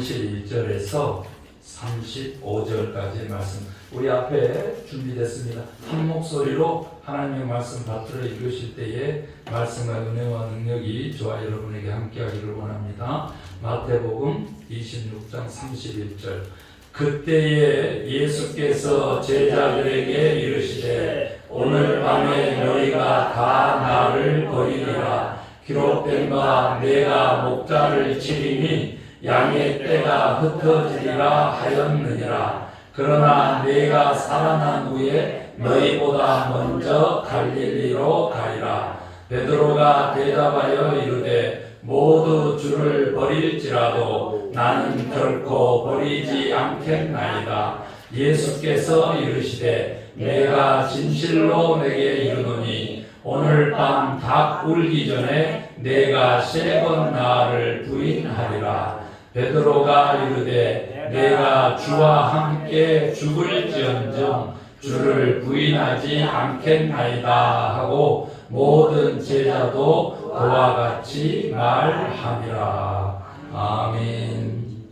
31절에서 35절까지의 말씀 우리 앞에 준비됐습니다. 한 목소리로 하나님의 말씀 받들어 읽으실 때에 말씀과 은혜와 능력이 저와 여러분에게 함께하기를 원합니다. 마태복음 26장 31절 그때에 예수께서 제자들에게 이르시되 오늘 밤에 너희가 다 나를 버리리라. 기록된 바 내가 목자를 치리니 양의 떼가 흩어지리라 하였느니라. 그러나 내가 살아난 후에 너희보다 먼저 갈릴리로 가리라. 베드로가 대답하여 이르되 모두 주를 버릴지라도 나는 결코 버리지 않겠나이다. 예수께서 이르시되 내가 진실로 내게 이르노니 오늘 밤 닭 울기 전에 내가 세 번 나를 부인하리라. 베드로가 이르되 내가 주와 함께 죽을지언정 주를 부인하지 않겠나이다 하고 모든 제자도 그와 같이 말함이라. 아멘.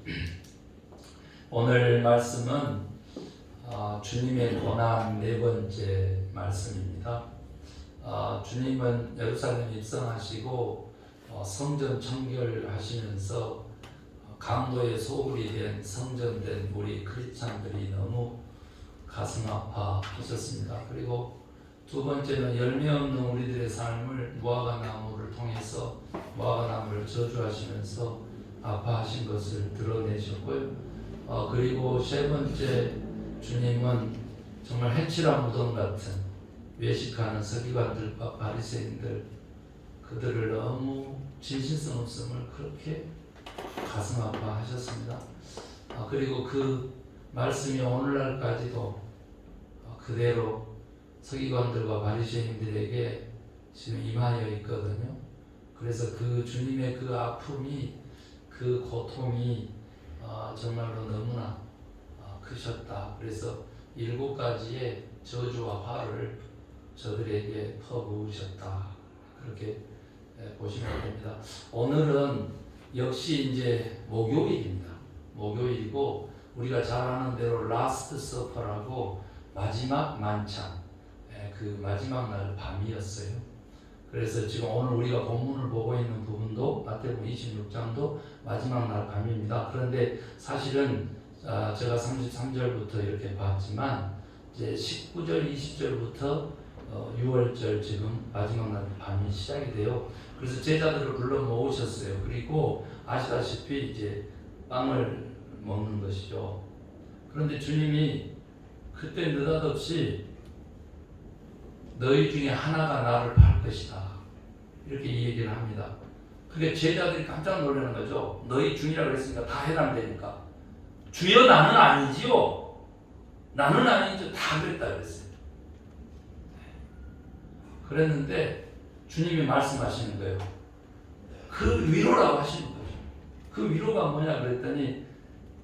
오늘 말씀은 주님의 고난 네 번째 말씀입니다. 주님은 예루살렘에 입성하시고 성전 청결하시면서 강도의 소굴이 된 성전된 우리 크리스찬들이 너무 가슴 아파하셨습니다. 그리고 두 번째는 열매 없는 우리들의 삶을 무화과나무를 통해서 무화과나무를 저주하시면서 아파하신 것을 드러내셨고요. 그리고 세 번째 주님은 정말 해치라 무덤 같은 외식하는 서기관들과 바리새인들 그들을 너무 진실성 없음을 그렇게 가슴 아파하셨습니다. 그리고 그 말씀이 오늘날까지도 그대로 서기관들과 바리새인들에게 지금 임하여 있거든요. 그래서 그 주님의 그 아픔이 그 고통이 정말로 너무나 크셨다. 그래서 7가지의 저주와 화를 저들에게 퍼부으셨다. 그렇게 보시면 됩니다. 오늘은 역시 이제 목요일입니다. 목요일이고 우리가 잘 아는 대로 라스트 서퍼라고 마지막 만찬, 그 마지막 날 밤이었어요. 그래서 지금 오늘 우리가 본문을 보고 있는 부분도 마태복음 26장도 마지막 날 밤입니다. 그런데 사실은 제가 33절부터 이렇게 봤지만 이제 19절, 20절부터 6월절 지금 마지막 날 밤이 시작이 돼요. 그래서 제자들을 불러 모으셨어요. 그리고 아시다시피 이제 빵을 먹는 것이죠. 그런데 주님이 그때 느닷없이 너희 중에 하나가 나를 팔 것이다. 이렇게 이 얘기를 합니다. 그게 제자들이 깜짝 놀라는 거죠. 너희 중이라 그랬으니까 다 해당되니까. 주여 나는 아니지요. 나는 아니죠. 다 그랬다 그랬어요. 그랬는데 주님이 말씀하시는 거예요. 그 위로라고 하시는 거죠. 그 위로가 뭐냐 그랬더니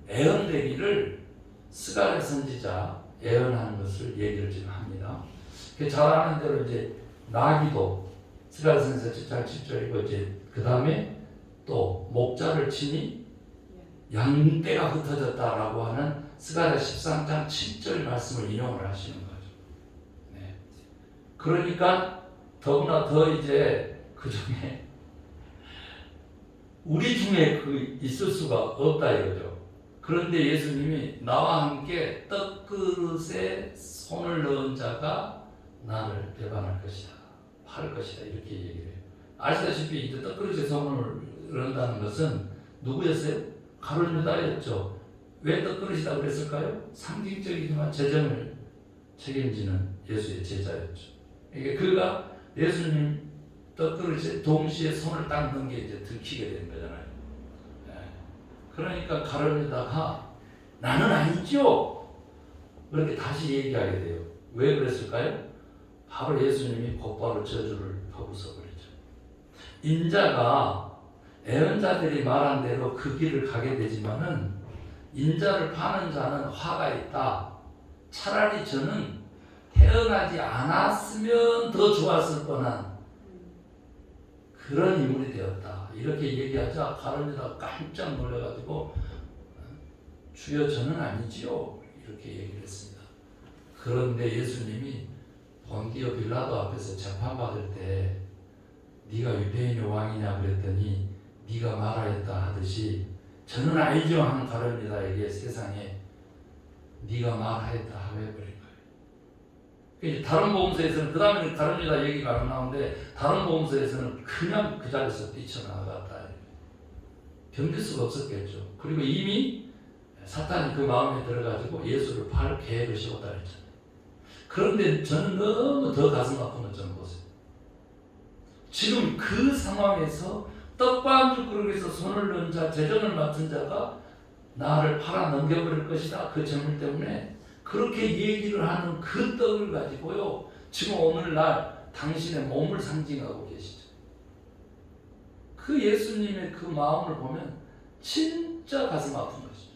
애언되기를 스가랴 선지자 예언하는 것을 얘기를 지금 합니다. 잘 아는 대로 이제 나귀도 스가랴 선지자 7절이고 이제 그 다음에 또 목자를 치니 양떼가 흩어졌다라고 하는 스가랴 13장 7절 말씀을 인용을 하시는 거죠. 네. 그러니까 더구나 더 이제 그 중에 우리 중에 그 있을 수가 없다 이거죠. 그런데 예수님이 나와 함께 떡그릇에 손을 넣은 자가 나를 배반할 것이다, 팔 것이다 이렇게 얘기를 해요. 아시다시피 이제 떡그릇에 손을 넣는다는 것은 누구였어요? 가룟 유다였죠. 왜 떡그릇이라고 그랬을까요? 상징적이지만 재정을 책임지는 예수의 제자였죠. 이게 그가 예수님 떡그릇에 동시에 손을 딱 넣은 게 이제 들키게 되는 거잖아요. 그러니까 가룟 유다가 나는 아니죠. 그렇게 다시 얘기하게 돼요. 왜 그랬을까요? 바로 예수님이 곧바로 저주를 퍼부숴 버리죠. 인자가 애언자들이 말한 대로 그 길을 가게 되지만은 인자를 파는 자는 화가 있다. 차라리 저는 태어나지 않았으면 더 좋았을 뻔한 그런 인물이 되었다. 이렇게 얘기하자 가룟 유다가 깜짝 놀라가지고 주여 저는 아니지요. 이렇게 얘기를 했습니다. 그런데 예수님이 본디오 빌라도 앞에서 재판받을 때 네가 유대인의 왕이냐 그랬더니 네가 말하였다 하듯이 저는 알죠 하는 가룟유다에게 세상에 네가 말하였다 하고 해버린 거예요. 다른 복음서에서는 그 다음에는 가룟유다 얘기가 안 나오는데 다른 복음서에서는 그냥 그 자리에서 뛰쳐나갔다. 견딜 수가 없었겠죠. 그리고 이미 사탄이 그 마음에 들어가지고 예수를 팔 계획을 세웠다 했잖아요. 그런데 저는 너무 더 가슴 아픈 건 좀 보세요. 지금 그 상황에서 떡반 그릇에서 손을 넣은 자, 재정을 맡은 자가 나를 팔아 넘겨버릴 것이다. 그 재물 때문에 그렇게 얘기를 하는 그 떡을 가지고요. 지금 오늘날 당신의 몸을 상징하고 계시죠. 그 예수님의 그 마음을 보면 진짜 가슴 아픈 것이죠.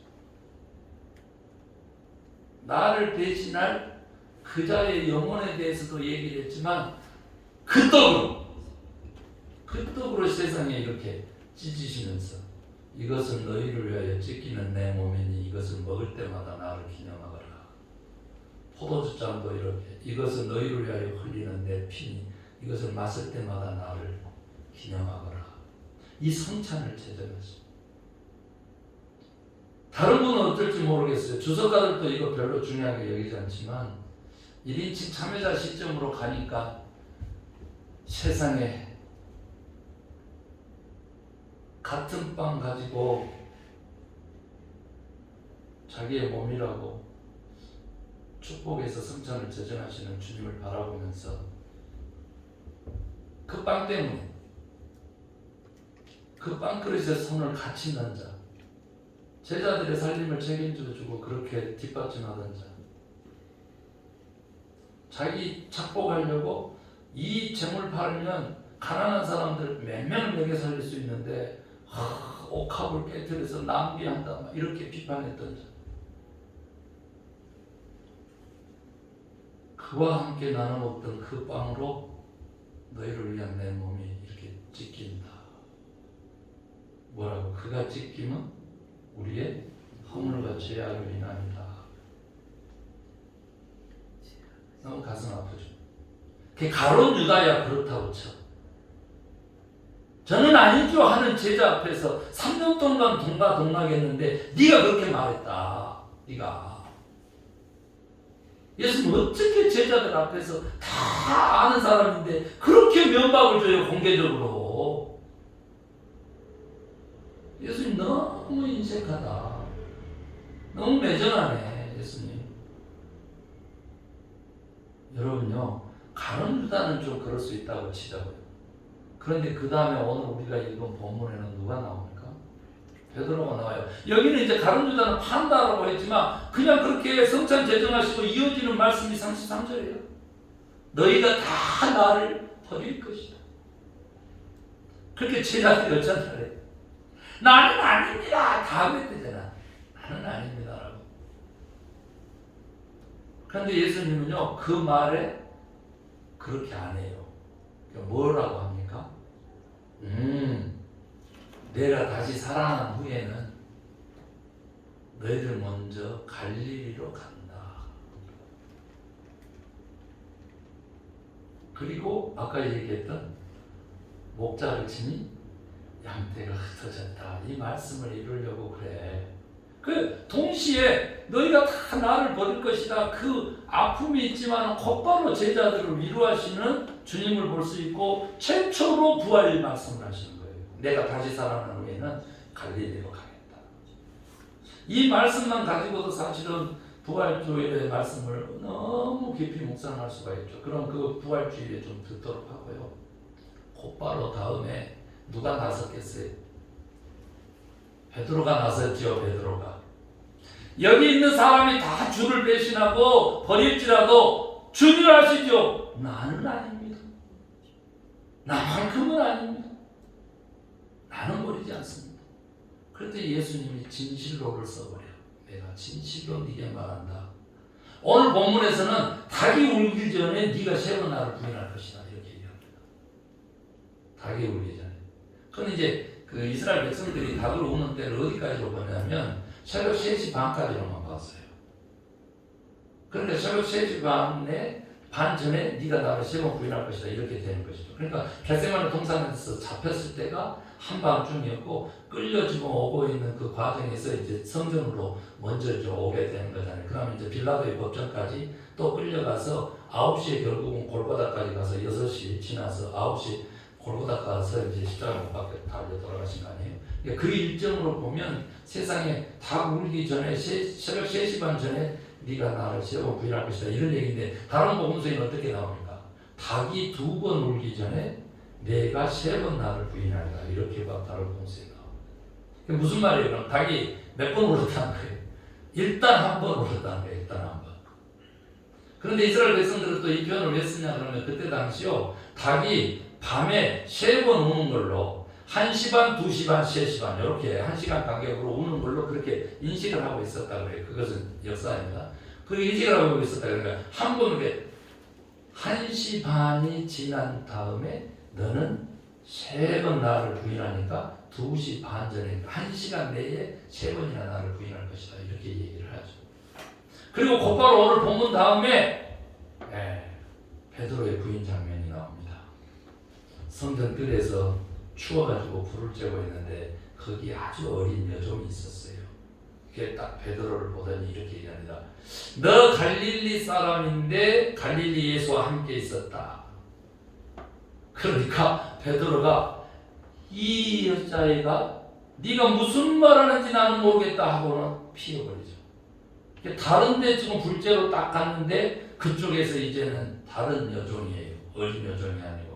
나를 대신할 그 자의 영혼에 대해서도 얘기를 했지만 그 떡으로 세상에 이렇게 찢으시면서 이것은 너희를 위하여 찢기는 내 몸이니 이것을 먹을 때마다 나를 기념하거라. 포도주잔도 이렇게 이것은 너희를 위하여 흘리는 내 피니 이것을 마실 때마다 나를 기념하거라. 이 성찬을 제정하십니다. 다른 분은 어떨지 모르겠어요. 주석가들도 이거 별로 중요하게 여기지 않지만 1인칭 참여자 시점으로 가니까 세상에 같은 빵 가지고 자기의 몸이라고 축복해서 성찬을 제정하시는 주님을 바라보면서 그 빵 때문에 그 빵그릇에 손을 같이 넣은 자, 제자들의 살림을 책임져주고 그렇게 뒷받침하던 자, 자기 착복하려고 이 재물 팔면 가난한 사람들 몇 명을 먹여 살릴 수 있는데 옥합을 깨뜨려서 낭비한다 이렇게 비판했던 자, 그와 함께 나눠 먹던 그 빵으로 너희를 위한 내 몸이 이렇게 찢긴다. 뭐라고? 그가 찢기면 우리의 허물과 죄악을 인합니다. 너무 가슴 아프죠. 그 가룟 유다야 그렇다고 쳐. 저는 아니죠 하는 제자 앞에서 3년 동안 동가동락했는데 네가 그렇게 말했다. 네가 예수님 어떻게 제자들 앞에서 다 아는 사람인데 그렇게 면박을 줘요 공개적으로. 예수님 너무 인색하다. 너무 매정하네 예수님. 여러분요 가룟 유다는 좀 그럴 수 있다고 치자고요. 그런데 그 다음에 오늘 우리가 읽은 본문에는 누가 나옵니까? 베드로가 나와요. 여기는 이제 가룟 유다는 판다라고 했지만 그냥 그렇게 성찬 제정하시고 이어지는 말씀이 33절이에요. 너희가 다 나를 버릴 것이다. 그렇게 제자들이 어쩌나래? 나는 아닙니다. 다 그랬대잖아. 나는 아닙니다라고. 그런데 예수님은요 그 말에 그렇게 안 해요. 그러니까 뭐라고 합니까? 내가 다시 살아난 후에는 너희들 먼저 갈릴리로 간다. 그리고 아까 얘기했던 목자를 치니 양떼가 흩어졌다. 이 말씀을 이루려고 그래. 그 동시에 너희가 다 나를 버릴 것이다. 그 아픔이 있지만 곧바로 제자들을 위로하시는 주님을 볼 수 있고 최초로 부활 말씀을 하시는 거예요. 내가 다시 살아난 후에는 갈릴리로 가겠다. 이 말씀만 가지고도 사실은 부활주일의 말씀을 너무 깊이 묵상할 수가 있죠. 그럼 그 부활주일에 좀 듣도록 하고요. 곧바로 다음에 누가 나섰겠어요? 베드로가 나섰죠. 베드로가. 여기 있는 사람이 다 주를 배신하고 버릴지라도 주님 아시죠? 나는 아닙니다. 나만큼은 아닙니다. 나는 버리지 않습니다. 그런데 예수님이 진실로를 써버려요. 내가 진실로 네게 말한다. 오늘 본문에서는 닭이 울기 전에 네가 세번 나를 부인할 것이다. 이렇게 얘기합니다. 닭이 울기 전에. 그건 이제 그 이스라엘 백성들이 닭을 우는 때를 어디까지로 보냐면 새벽 3시 반까지로만 봤어요. 그런데 새벽 3시 반 전에 네가 나를 3번 부인할 것이다 이렇게 되는 것이죠. 그러니까 겟세마네 동산에서 잡혔을 때가 한밤중이었고 끌려 지금 오고 있는 그 과정에서 이제 성전으로 먼저 좀 오게 되는 거잖아요. 그러면 이제 빌라도의 법정까지 또 끌려가서 9시에 결국은 골고다까지 가서 6시 지나서 9시 골고다 가서 이제 십자가 못 박혀 달려 돌아가신 거 아니에요. 그러니까 그 일정으로 보면 세상에 다 울기 전에 새벽 3시 반 전에 네가 나를 3번 부인할 것이다 이런 얘기인데 다른 복음서에는 어떻게 나옵니까? 닭이 2번 울기 전에 내가 3번 나를 부인하리라 이렇게 다른 복음서에 나옵니다. 무슨 말이에요? 그럼 닭이 몇 번 울었다는 거예요? 일단 한 번 울었다는 거예요. 일단 한 번. 그런데 이스라엘 백성들은 또 이 표현을 왜 쓰냐 그러면 그때 당시요 닭이 밤에 3번 우는 걸로 1시 반, 2시 반, 3시 반 이렇게 1시간 간격으로 우는 걸로 그렇게 인식을 하고 있었다 그래요. 그것은 역사입니다. 그 인식을 하고 있었다 그러니까 한 번 이렇게 1시 반이 지난 다음에 너는 3번 나를 부인하니까 2시 반 전에 1시간 내에 3번이나 나를 부인할 것이다 이렇게 얘기를 하죠. 그리고 곧바로 오늘 본문 다음에 베드로의 부인 장면이 나옵니다. 성전 뜰에서 추워가지고 불을 쬐고 있는데 거기 아주 어린 여종이 있었어요. 그게 딱 베드로를 보더니 이렇게 얘기합니다. 너 갈릴리 사람인데 갈릴리 예수와 함께 있었다. 그러니까 베드로가 이 여자애가 네가 무슨 말하는지 나는 모르겠다 하고는 피해버리죠. 다른 데 지금 불제로 딱 갔는데 그쪽에서 이제는 다른 여종이에요. 어린 여종이 아니고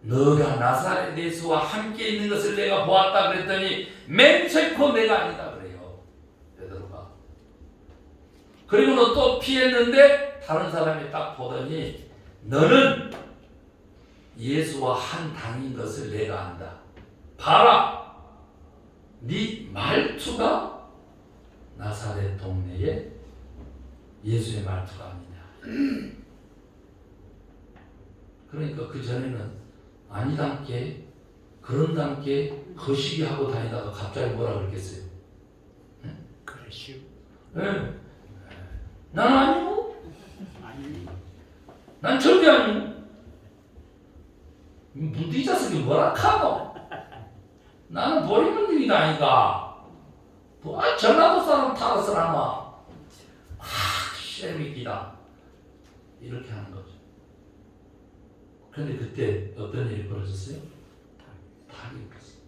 너가 나사렛 예수와 함께 있는 것을 내가 보았다 그랬더니 맹세코 내가 아니다 그래요. 베드로가. 그리고는 또 피했는데 다른 사람이 딱 보더니 너는 예수와 한 당인 것을 내가 안다. 봐라. 네 말투가 나사렛 동네에 예수의 말투가 아니냐. 그러니까 그 전에는 아니단께 그런단께 거시기 하고 다니다가 갑자기 뭐라 그랬겠어요? 네? 그러시오. 네. 난 아니고 난 절대 아니고 이 자식이 뭐라 카노? 나는 버리는 일이다 아이가. 전라도 사람 타락을 하나 쉐미기다 이렇게 하는 거죠. 그런데 그때 어떤 일이 벌어졌어요? 닭이 울었어요.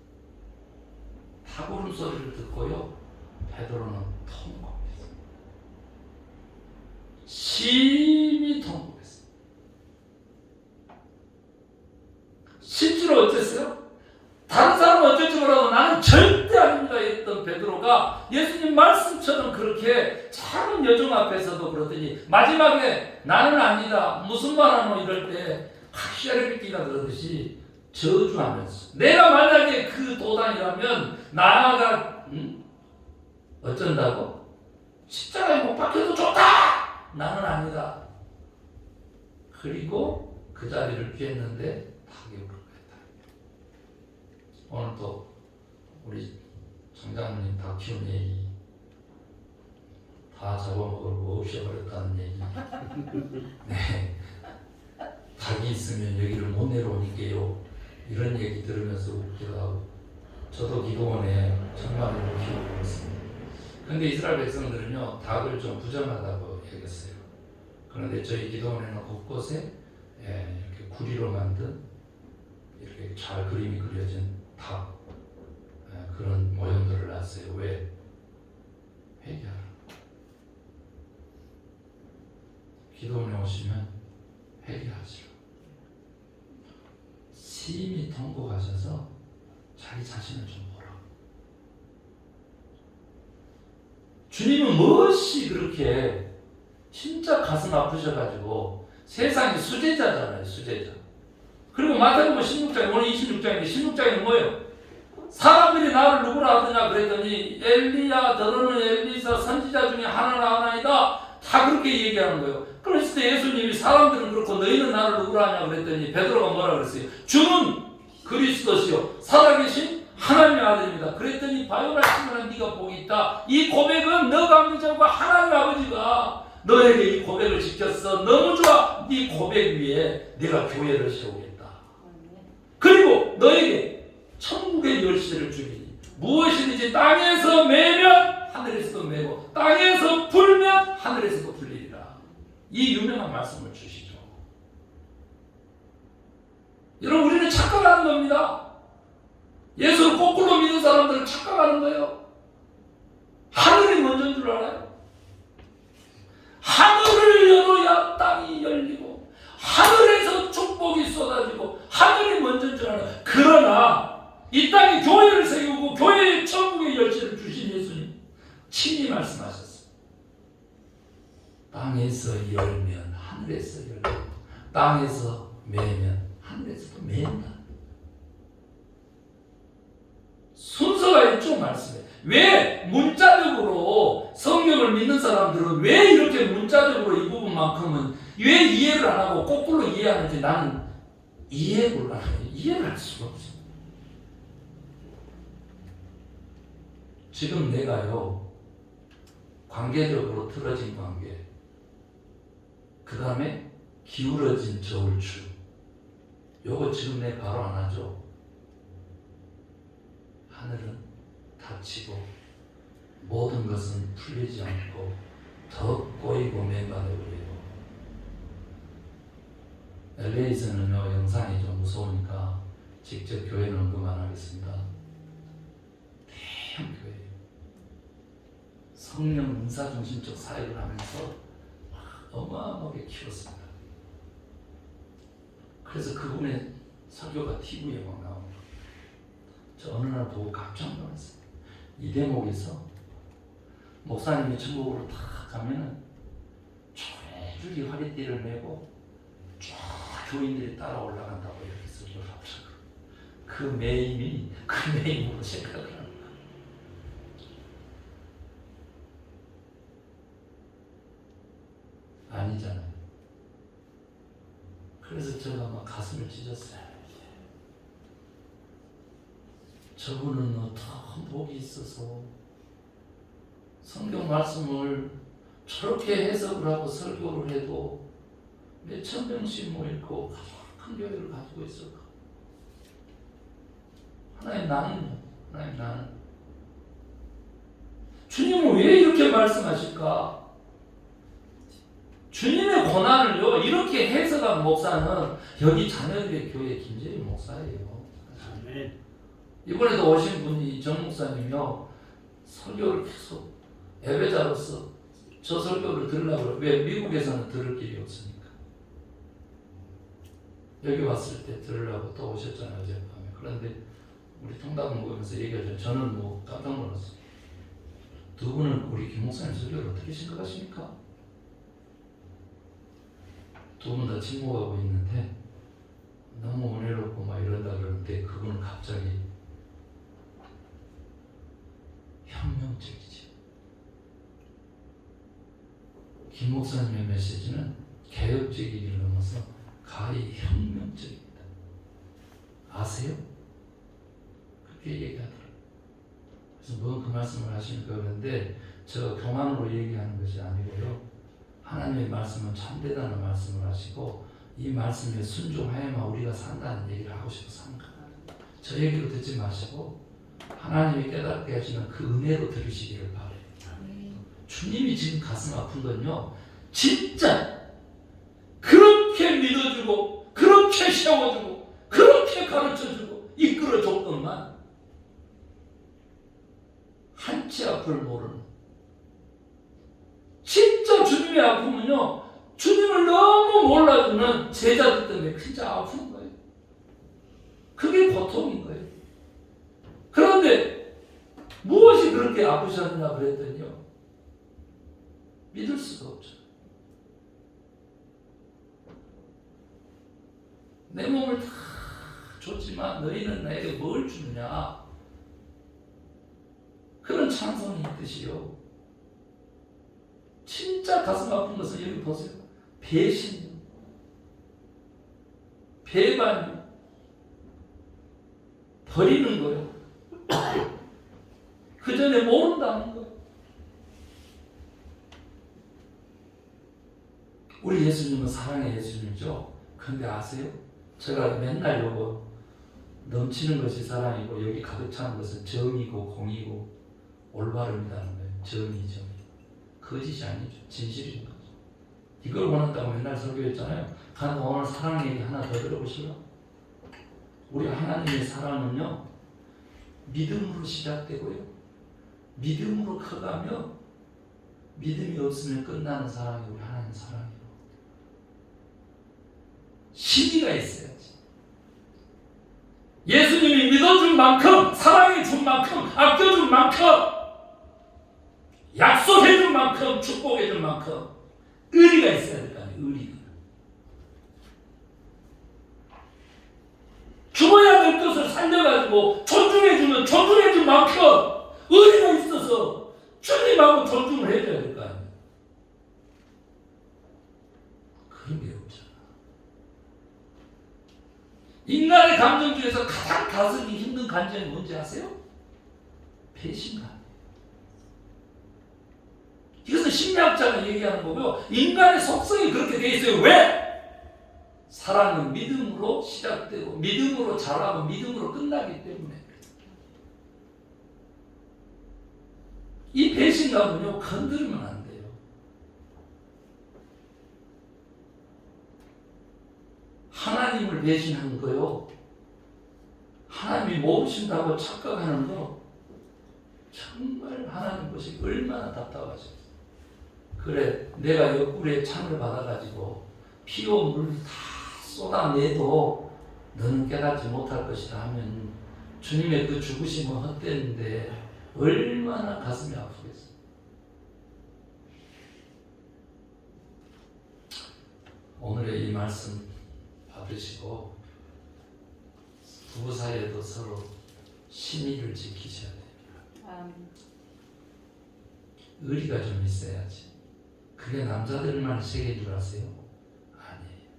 닭 울음 소리를 듣고요 베드로는 통곡했어요. 심히 통곡했어요. 실제로 어땠어요? 다른 사람은 어쩔지 몰라도 나는 절대 아닙니다 했던 베드로가 예수님 말씀처럼 그렇게 작은 여종 앞에서도 그러더니 마지막에 나는 아니다 무슨 말하노 이럴 때 확실하게 뺏기가 그러듯이 저주하면서 내가 만약에 그 도단이라면 나가 어쩐다고? 십자가에 못 박혀도 좋다! 나는 아니다. 그리고 그 자리를 피했는데 닭이 울었다. 오늘 또 우리 정장모님 닭 키운 얘기 다 잡아먹으려고 없애버렸다는 얘기 네. 닭이 있으면 여기를 못 내려오니까요 이런 얘기 들으면서 웃기도 하고 저도 기도원에 정말로 키우고 있습니다. 그런데 이스라엘 백성들은요 닭을 좀 부정하다고 여겼어요. 그런데 저희 기도원에는 곳곳에 이렇게 구리로 만든 이렇게 잘 그림이 그려진 닭 그런 모형들을 놨어요. 왜? 회개하라. 기도원에 오시면 회개하시라. 심히 통곡하셔서 자기 자신을 좀 보라. 주님은 무엇이 그렇게 진짜 가슴 아프셔가지고 세상의 수제자잖아요. 수제자. 그리고 마태복음 16장 오늘 26장인데 16장이 뭐예요? 사람들이 나를 누구라 하더냐 그랬더니 엘리야 너는 엘리사 선지자 중에 하나나 하나이다 다 그렇게 얘기하는 거예요. 그랬을 때 예수님이 사람들은 그렇고 너희는 나를 누구라 하냐 그랬더니 베드로가 뭐라 그랬어요? 주는 그리스도시요 살아계신 하나님의 아들입니다. 그랬더니 바요나 시몬아 네가 복이 있다. 이 고백은 너가 믿는 자와 하나님 아버지가 너에게 이 고백을 지켰어. 너무 좋아. 네 고백 위에 내가 교회를 세우겠다. 그리고 너에게 천국의 열쇠를 주리니 무엇이든지 땅에서 매면 하늘에서도 매고 땅에서 불면 하늘에서도 불리리라. 이 유명한 말씀을 주시죠. 여러분 우리는 착각하는 겁니다. 예수를 거꾸로 믿는 사람들은 착각하는 거예요. 하늘이 먼저인 줄 알아요? 하늘을 열어야 땅이 열리고 하늘에서 축복이 쏟아지고 하늘이 먼저인 줄 알아요. 그러나 이 땅에 교회를 세우고 교회의 천국의 열쇠를 주신 예수님 친히 말씀하셨어요. 땅에서 열면 하늘에서 열리고 땅에서 매면 하늘에서도 매인다. 순서가 있죠 말씀에. 왜 문자적으로 성경을 믿는 사람들은 왜 이렇게 문자적으로 이 부분만큼은 왜 이해를 안 하고 거꾸로 이해하는지 나는 이해를 곤란해요. 이해를 할 수가 없어요. 지금 내가요 관계적으로 틀어진 관계, 그 다음에 기울어진 저울추, 요거 지금 내 바로 안 하죠. 하늘은 닫히고 모든 것은 풀리지 않고 더 꼬이고 맹가되고 LA에서는요 영상이 좀 무서우니까 직접 교회는 언급 안 하겠습니다. 대형 교회예요. 성령 은사 중심적 사역을 하면서 어마어마하게 키웠습니다. 그래서 그분의 설교가 TV에 막 나옵니다. 저 어느 날 보고 깜짝 놀랐어요. 이 대목에서 목사님이 천국으로 탁 가면은 조용히 허리띠를 메고 쭉 교인들이 따라 올라간다고 이렇게 설교를 하더라고요. 그 매임이 그 매임으로 생각을 합니다. 아니잖아요. 그래서 제가 막 가슴을 찢었어요. 저분은 어떤 복이 있어서 성경 말씀을 저렇게 해석을 하고 설교를 해도 몇천 명씩 모이고 큰 교회를 가지고 있을까? 하나님 나는 주님은 왜 이렇게 말씀하실까? 주님의 고난을요 이렇게 해석한 목사는 여기 자녀들의 교회 김재일 목사예요. 아멘. 이번에도 오신 분이 정 목사님이요 설교를 계속 예배자로서 저 설교를 들으려고. 왜? 미국에서는 들을 길이 없으니까. 여기 왔을 때 들으려고 또 오셨잖아요 어젯밤에. 그런데 우리 통닭 먹으면서 얘기하죠. 저는 뭐 깜짝 놀랐어요. 두 분은 우리 김 목사님 설교를 어떻게 생각하십니까? 두 분 다 침묵하고 있는데 너무 은혜롭고 막 이런다 그러는데 그분은 갑자기 혁명적이지. 김 목사님의 메시지는 개혁적이기를 넘어서 가히 혁명적입니다. 아세요? 그렇게 얘기하더라고요. 그래서 뭐 그 말씀을 하시니까 그런데 제가 교만으로 얘기하는 것이 아니고요. 하나님의 말씀은 참되다는 말씀을 하시고 이 말씀에 순종하여만 우리가 산다는 얘기를 하고 싶어서 하는 거예요. 저 얘기로 듣지 마시고 하나님이 깨닫게 하시는 그 은혜로 들으시기를 바라요. 주님이 지금 가슴 아픈 건요 진짜 그렇게 믿어주고 그렇게 세워주고 그렇게 가르쳐주고 이끌어줬건만 한치 앞을 모르는, 진짜 주님의 아픔은요 주님을 너무 몰라주는 제자들 때문에 진짜 아픈 거예요. 그게 고통인 거예요. 그런데 무엇이 그렇게 아프셨느냐 그랬더니요 믿을 수가 없죠. 내 몸을 다 줬지만 너희는 나에게 뭘 주느냐, 그런 찬송이 있듯이요. 진짜 가슴 아픈 것은 여기 보세요. 배신, 배반이, 버리는 거예요. 그 전에 모른다는 거예요. 우리 예수님은 사랑의 예수님이죠. 그런데 아세요? 제가 맨날 요거 넘치는 것이 사랑이고 여기 가득 차는 것은 정이고 공이고 올바름이라는 거예요. 정이. 거짓이 아니죠. 진실인 거죠. 이걸 원한다고 맨날 설교했잖아요. 그런데 오늘 사랑 얘기 하나 더 들어보실래요? 우리 하나님의 사랑은요, 믿음으로 시작되고요, 믿음으로 커가며 믿음이 없으면 끝나는 사랑이 우리 하나님 사랑이에요. 시기가 있어야지. 예수님이 믿어준 만큼, 사랑해준 만큼, 아껴준 만큼, 약속해준 만큼, 축복해준 만큼 의리가 있어야 될 거 아니에요. 의리가. 죽어야 될 것을 살려가지고 존중해주면 존중해준 만큼 의리가 있어서 주님하고 존중을 해줘야 될 거 아니에요. 그런 게 없잖아. 인간의 감정 중에서 가장 다스리기 힘든 감정이 뭔지 아세요? 배신감. 이것은 심리학자가 얘기하는 거고요. 인간의 속성이 그렇게 돼 있어요. 왜? 사랑은 믿음으로 시작되고 믿음으로 자라고 믿음으로 끝나기 때문에. 이 배신감은요, 건드리면 안 돼요. 하나님을 배신한 거요, 하나님이 모르신다고 착각하는 거, 정말 하나님 보시기 얼마나 답답하셨어요. 그래, 내가 옆구리에 창을 받아가지고 피와 물을 다 쏟아내도 너는 깨닫지 못할 것이다 하면 주님의 그 죽으심은 헛되는데 얼마나 가슴이 아프겠어요. 오늘의 이 말씀 받으시고 부부 사이에도 서로 신의를 지키셔야 됩니다. 의리가 좀 있어야지. 그게 남자들만 세계인 줄 아세요? 아니에요.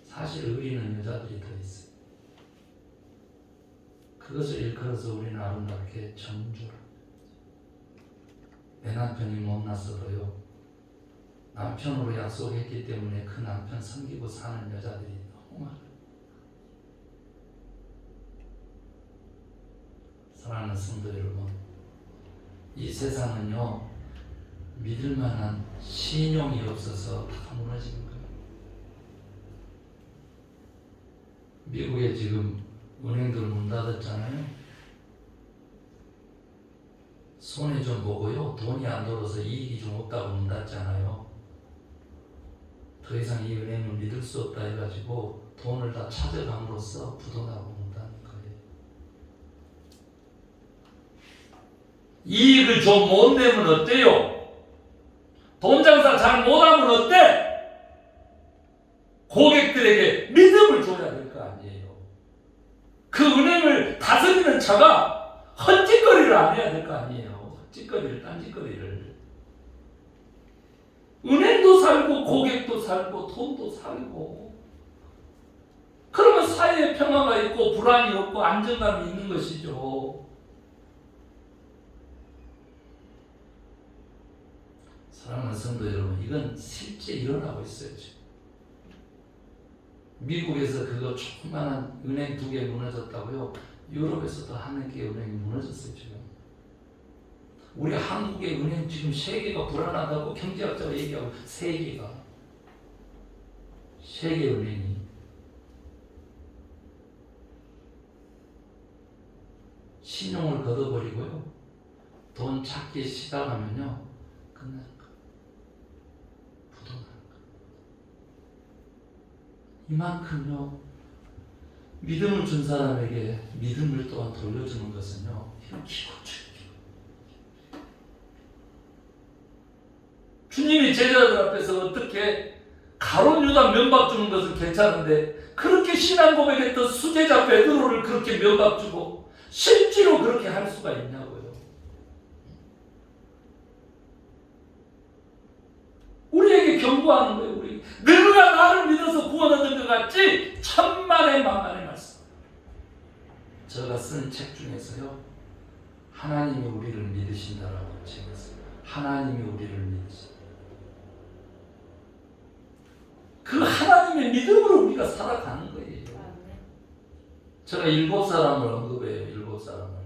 사실 의리는 여자들이 더 있어요. 그것을 일컬어서 우리는 아름답게 정주라. 내 남편이 못났어도요, 남편으로 약속했기 때문에 그 남편 섬기고 사는 여자들이 너무 많아요. 사랑하는 성도 여러분, 이 세상은요, 믿을 만한 신용이 없어서 다 무너지는 거예요. 미국에 지금 은행들 문 닫았잖아요. 손해 좀 보고요, 돈이 안 들어서 이익이 좀 없다고 문 닫잖아요. 더 이상 이 은행을 믿을 수 없다 해가지고 돈을 다 찾아감으로써 부도나고 문 닫는 거예요. 이익을 좀 못 내면 어때요? 돈 장사 잘 못하면 어때? 고객들에게 믿음을 줘야 될 거 아니에요. 그 은행을 다스리는 자가 헛짓거리를 안 해야 될 거 아니에요. 헛짓거리를, 딴짓거리를. 은행도 살고 고객도 살고 돈도 살고, 그러면 사회에 평화가 있고 불안이 없고 안정감이 있는 것이죠. 사랑하는 성도 여러분, 이건 실제 일어나고 있어요. 지금. 미국에서 그거 조그마한 은행 2개 무너졌다고요. 유럽에서도 한 개 은행이 무너졌어요. 지금. 우리 한국의 은행 지금 3개가 불안하다고 경제학자가 얘기하고, 3개가. 3개 은행이. 신용을 걷어버리고요, 돈 찾기 시작하면요, 끝나는 거예요. 부도나는 거예요. 이만큼요, 믿음을 준 사람에게 믿음을 또한 돌려주는 것은요, 이건 기본적이에요. 주님이 제자들 앞에서 어떻게 가룟 유다 면박 주는 것은 괜찮은데, 그렇게 신앙 고백했던 수제자 베드로를 그렇게 면박 주고 실제로 그렇게 할 수가 있냐고요. 우리에게 경고하는 거예요. 우리 너희가 나를 믿어서 구원 얻는 것 같지? 천만의 만만의 말씀. 제가 쓴 책 중에서요, 하나님이 우리를 믿으신다라고 책이었어요. 하나님이 우리를 믿으신다. 그 하나님의 믿음으로 우리가 살아가는 거예요. 제가 7사람을 언급해요. 7사람을.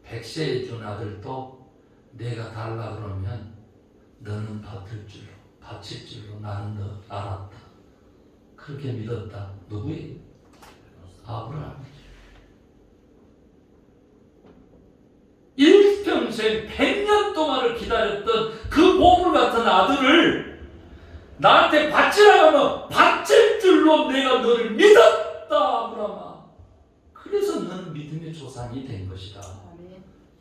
100세에 준 아들도 내가 달라 그러면 너는 바칠 줄로 나는 너 알았다. 그렇게 믿었다. 누구예요? 아브라함이죠. 일평생 100년 동안을 기다렸던 그 보물 같은 아들을 나한테 바치라 하면 바칠 줄로 내가 너를 믿었다. 아브라함아. 그래서 너는 믿음의 조상이 된 것이다.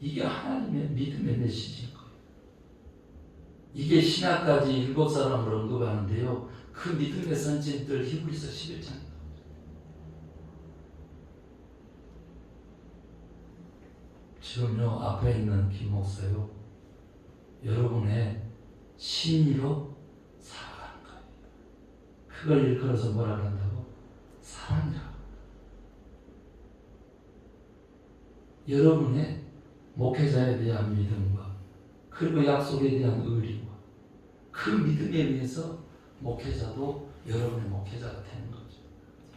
이게 하나님의 믿음의 메시지인 거예요. 이게 신약까지 7사람을 언급하는데요, 그 믿음의 선진들 히브리서 11장입니다. 지금요 앞에 있는 김 목사요, 여러분의 신의로 살아가는 거예요. 그걸 일컬어서 뭐라 그런다고? 사랑이라고. 여러분의 목회자에 대한 믿음과 그리고 약속에 대한 의리와 그 믿음에 의해서 목회자도 여러분의 목회자가 되는 거죠.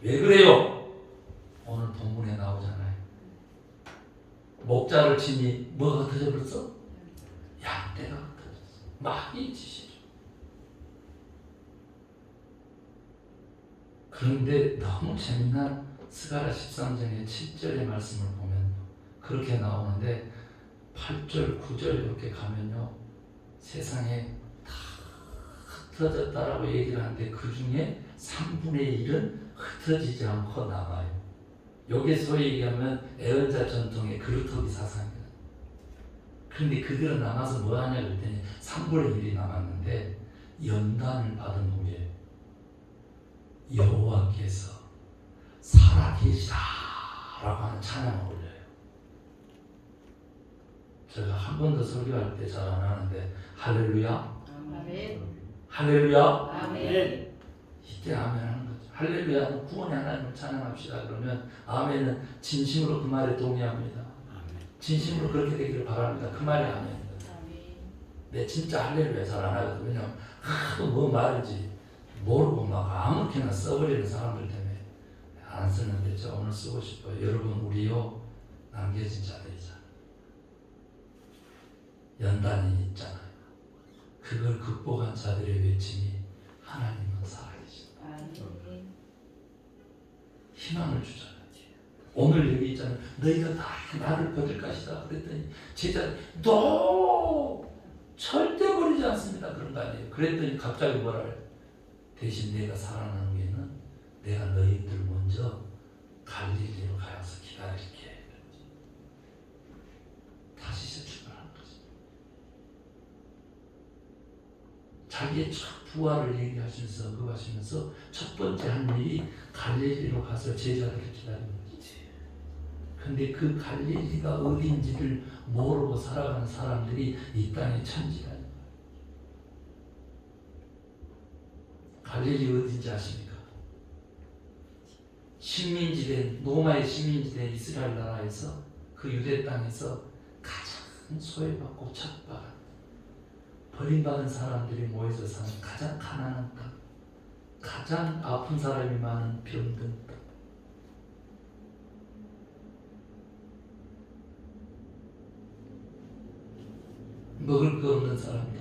왜 그래요? 오늘 본문에 나오잖아요. 목자를 치니 뭐가 흩어졌어? 양떼가 흩어졌어. 많이 치시죠. 그런데 너무 재미난 스가랴 13장의 7절의 말씀을 보면 그렇게 나오는데 8절, 9절 이렇게 가면요, 세상에 다 흩어졌다라고 얘기를 하는데 그 중에 3분의 1은 흩어지지 않고 남아요. 여기에 소위 얘기하면 애언자 전통의 그루터기 사상이에요. 그런데 그들은 남아서 뭐 하냐 그랬더니 3분의 1이 남았는데 연단을 받은 후에 여호와께서 살아계시다 라고 하는 찬양을 올려요. 제가 한 번도 설교할 때 잘 안 하는데 할렐루야, 아멘. 할렐루야, 아멘. 이때 아멘 하는 거죠. 할렐루야는 구원의 하나님을 찬양합시다. 그러면 아멘은 진심으로 그 말에 동의합니다. 진심으로 그렇게 되기를 바랍니다. 그 말이 아멘입니다. 내 진짜 할렐루야 잘 안 하거든요. 왜냐면 하도 뭐 말인지 모르고 막 아무렇게나 써버리는 사람들 때문에 안 쓰는데 저 오늘 쓰고 싶어요. 여러분, 우리요 남겨진 자들이잖아요. 연단이 있잖아요. 그걸 극복한 자들의 외침이 하나님은 살아계신다. 희망을 주잖아요. 오늘 여기 있잖아요. 너희가 다 나를 받을 것이다 그랬더니 제자들이 너 절대 버리지 않습니다. 그런 거 아니에요. 그랬더니 갑자기 뭐라 해요? 대신 내가 살아나는 후에는 내가 너희들 먼저 갈릴리로 가서 기다릴게. 다시 출발하는 거지. 자기의 첫 부활을 얘기하시면서 언급하시면서 첫 번째 한 일이 갈릴리로 가서 제자들을 기다리는 거지. 근데 그 갈릴리가 어딘지를 모르고 살아가는 사람들이 이 땅의 천지라는 거예요. 갈릴리 어딘지 아십니까? 식민지된 로마의 식민지된 이스라엘 나라에서 그 유대 땅에서 가장 소외받고 착박한 버림받은 사람들이 모여서 사는 가장 가난한 땅, 가장 아픈 사람이 많은 병든 땅. 먹을 거 없는 사람들,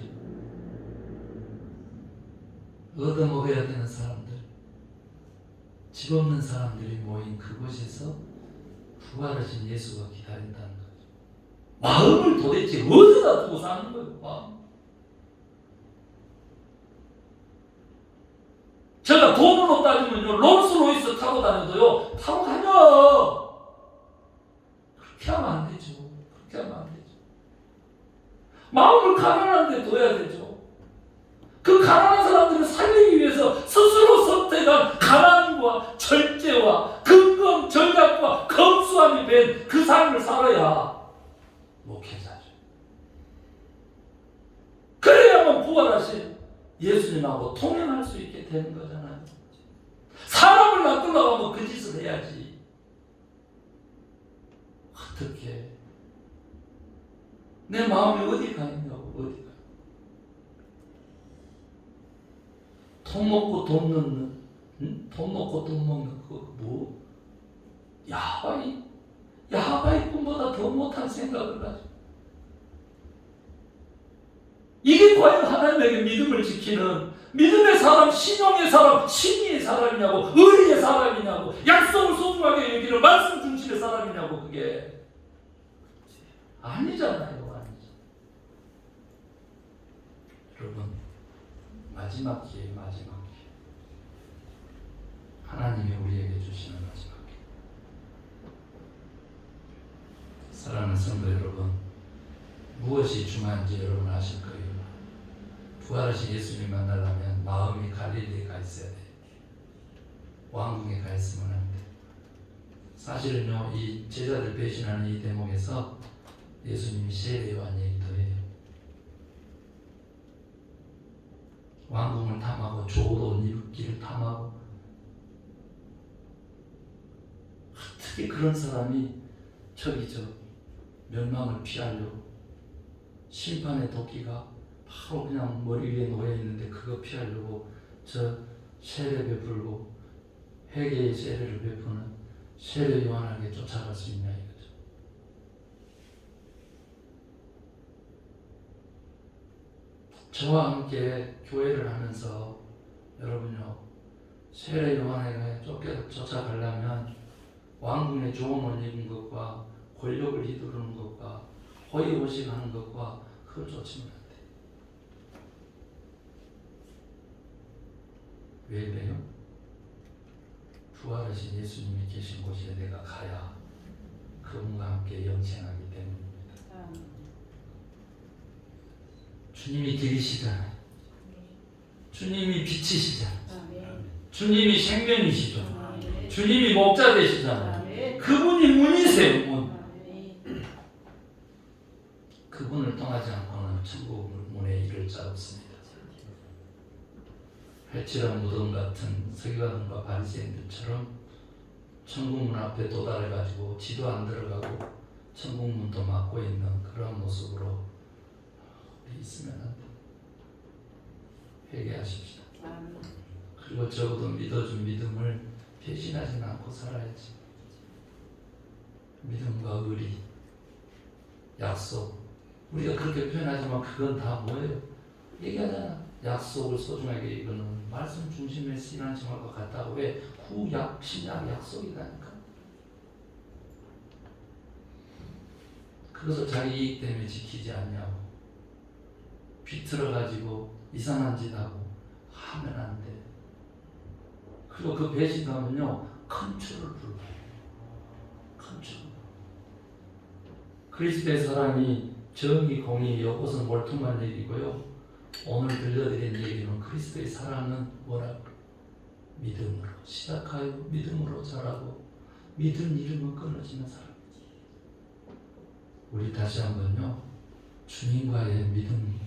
얻어먹어야 되는 사람들, 집 없는 사람들이 모인 그곳에서 부활하신 예수가 기다린다는 거죠. 마음을 도대체 어디다 두고 사는 거예요? 마음. 제가 돈으로 따지면요, 롤스로이스 타고 다녀도요, 타고 다녀. 그렇게 하면 안 되죠. 그렇게 하면 안 되죠. 마음을 가난한 데 둬야 되죠. 그 가난한 사람들을 살리기 위해서 스스로 선택한 가난과 절제와 근검 절약과 검수함이 된 그 삶을 살아야 목회자죠. 그래야만 부활하신 예수님하고 통행할 수 있게 되는 거잖아요. 사람을 낚으려고 하면 그 짓을 해야지. 어떻게 내 마음이 어디 가 있냐고. 어디 가. 돈 먹고 돈 넣는, 응? 돈 먹고 돈 먹는 그거 뭐? 야바이 꿈보다 더 못한 생각을 가지고. 이게 과연 하나님에게 믿음을 지키는 믿음의 사람, 신용의 사람, 신의의 사람이냐고, 의리의 사람이냐고, 약속을 소중하게 여기는 말씀 중심의 사람이냐고. 그게 아니잖아요. 아니죠. 여러분, 마지막 기회, 마지막 기회. 하나님이 우리에게 주시는 마지막 기회. 사랑하는 성도 여러분, 무엇이 중요한지 여러분 아실 거예요. 부활하신 예수님 만나려면 마음이 갈릴리에 가 있어야 돼요. 왕궁에 가 있으면 안 돼요. 사실은요, 이 제자들 배신하는 이 대목에서 예수님이 세례 요한 얘기도 해요. 왕궁을 탐하고 좋은 입기를 탐하고, 어떻게 그런 사람이 멸망을 피하려고 심판의 도끼가 바로 그냥 머리 위에 놓여 있는데 그거 피하려고 저 세례 베풀고 회개의 세례를 베푸는 세례 요한에게 쫓아갈 수 있냐 이거죠. 저와 함께 교회를 하면서 여러분요, 세례 요한에게 쫓아가려면 왕궁의 좋은 옷 입은 것과 권력을 휘두르는 것과 호의호식하는 것과 그걸 쫓으면 안 돼. 왜 그래요? 부활하신 예수님이 계신 곳에 내가 가야 그분과 함께 영생하기 때문입니다. 주님이 길이시잖아요. 주님이 빛이시잖아요. 주님이 생명이시죠. 주님이 목자 되시잖아요. 그분이 문이세요. 문. 그분을 통하지 않고는 천국 문에 이를 자 없습니다. 회칠한 무덤 같은 서기관과 바리새인들처럼 천국 문 앞에 도달해가지고 지도 안 들어가고 천국 문도 막고 있는 그런 모습으로 있으면 안 돼. 회개하십시다. 그리고 적어도 믿어준 믿음을 배신하지 않고 살아야지. 믿음과 의리, 약속. 우리가 그렇게 표현하지만 그건 다 뭐예요? 얘기하잖아. 약속을 소중하게 이거는 말씀 중심의 신앙생활과 같다고. 왜? 구약, 신약 약속이라니까. 그것을 자기 이익 때문에 지키지 않냐고. 비틀어가지고 이상한 짓 하고 하면 안 돼. 그리고 그 배신감은요, 컨트롤 불가해요. 컨트롤. 그리스도의 사랑이 정의, 공의, 이것은 몰통한 얘기고요. 오늘 들려드린 얘기는 그리스도의 사랑은 뭐라고? 믿음으로 시작하여 믿음으로 자라고 믿음 이름은 끊어지는 사람이지. 우리 다시 한번요, 주님과의 믿음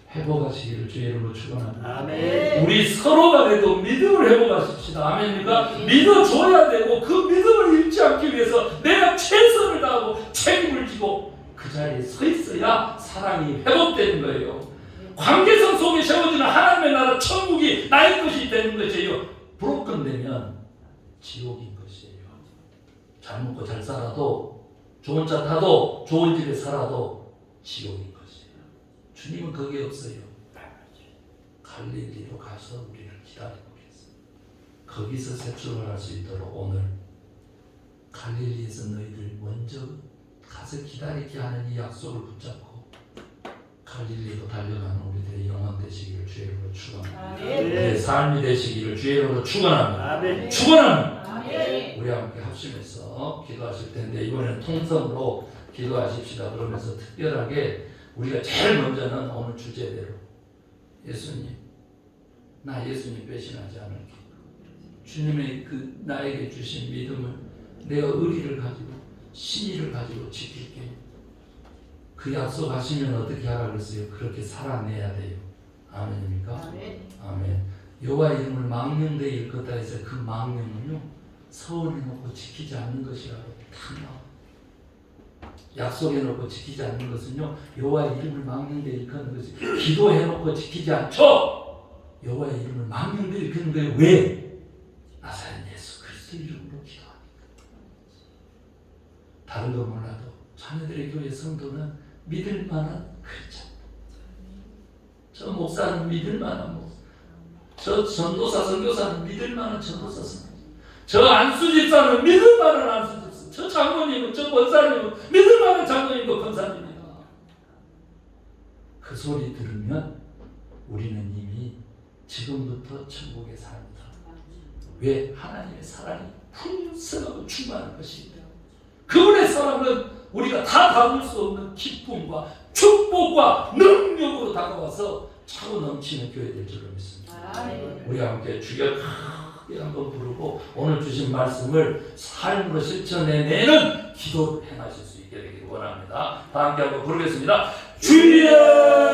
회복하시기를 주의 이름으로 축원합니다. 아멘. 우리 서로가 돼도 믿음을 회복하십시다. 아멘입니까? 믿어줘야 되고 그 믿음을 잃지 않기 위해서 내가 최선을 다하고 책임을 지고 그 자리에 서 있어야 사랑이 회복되는 거예요. 관계성 속에 세워지는 하나님의 나라 천국이 나의 것이 되는 것이에요. 브로큰되면 지옥인 것이에요. 잘 먹고 잘 살아도 좋은 차 타도 좋은 집에 살아도 지옥인 것이에요. 주님은 거기에 없어요. 갈릴리로 가서 우리를 기다리고 계세요. 거기서 새 출발할 수 있도록 오늘 갈릴리에서 너희들 먼저 가서 기다리게 하는 이 약속을 붙잡고 갈릴리로 달려가는 우리들의 영혼 되시기를 주의 이름으로 축원합니다. 우리의 삶이 되시기를 주의 이름으로 축원합니다. 축원합니다. 우리 함께 합심해서 기도하실 텐데 이번에는 통성으로 기도하십시다. 그러면서 특별하게 우리가 제일 먼저는 오늘 주제대로 예수님, 나 예수님 배신하지 않을게. 주님의 그 나에게 주신 믿음을 내가 의리를 가지고 신의를 가지고 지킬게. 그 약속하시면 어떻게 하라 그랬어요? 그렇게 살아내야 돼요. 아멘입니까? 아멘. 아멘. 여호와 이름을 망령되이 일컫다 해서 그 망령은요 서원해놓고 지키지 않는 것이라고 다 나와. 약속해놓고 지키지 않는 것은요 여호와 이름을 망령되이 일컫는 것이. 기도해놓고 지키지 않죠. 여호와의 이름을 망령되이 일컫는 거예요. 왜? 나사렛 예수 그리스도 이름으로 기도합니다. 다른 거 몰라도 자녀들의 교회 성도는 믿을 만한 크리스찬. 저 목사는 믿을 만한 목사. 저 전도사 선교사는 믿을 만한 전도사 선교사. 저 안수 집사는 믿을 만한 안수 집사. 저 장로님은 저 권사님은 믿을 만한 장로님과 권사님이다. 그 소리 들으면 우리는 이미 지금부터 천국에 삽니다. 왜? 하나님의 사랑이 풍성하고 충만한 것입니다. 그분의 사랑은 우리가 다 담을 수 없는 기쁨과 축복과 능력으로 다가와서 차고 넘치는 교회 될 줄로 믿습니다. 우리 함께 주여 크게 한번 부르고 오늘 주신 말씀을 삶으로 실천해내는 기도를 행하실 수 있게 되기를 원합니다. 다 함께 한번 부르겠습니다. 주여